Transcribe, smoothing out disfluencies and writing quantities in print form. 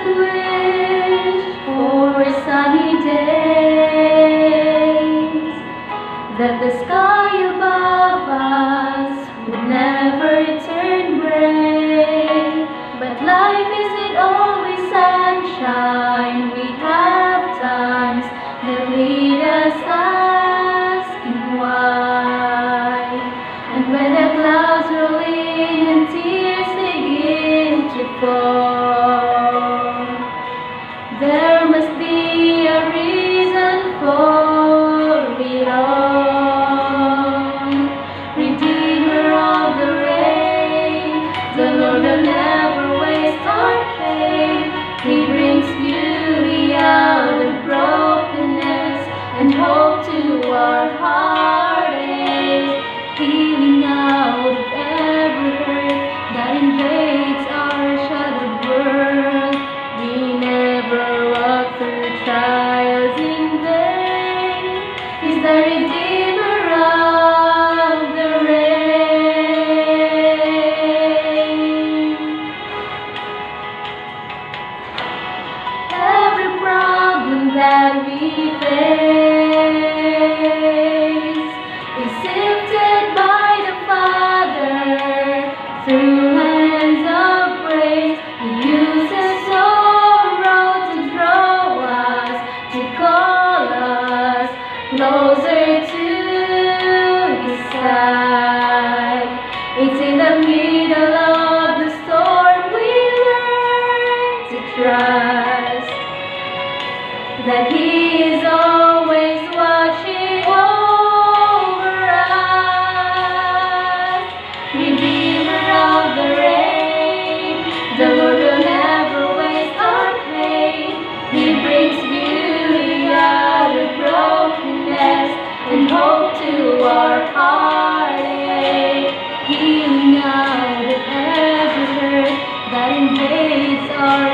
could wish for sunny days, that the sky above us would never turn gray. But life isn't always sunshine. We have times that lead us asking why. And when the clouds roll in and tears begin to fall, there must be a reason for it all. Redeemer of the rain, the Lord will never waste our pain. He brings beauty out of brokenness and hope to our heartache, healing out of every hurt that invades our shattered world. We never walk through trials in vain. He's the Redeemer of the rain. Every problem that we face is sifted by the Father through hands of grace. He uses sorrow to draw us, to call us closer to His side. It's in the middle of the storm we learn to trust that He is always watching over us. Redeemer of the rain, the Lord will never waste our pain. He brings beauty out of brokenness and hope to our heartache, healing out of every hurt that invades our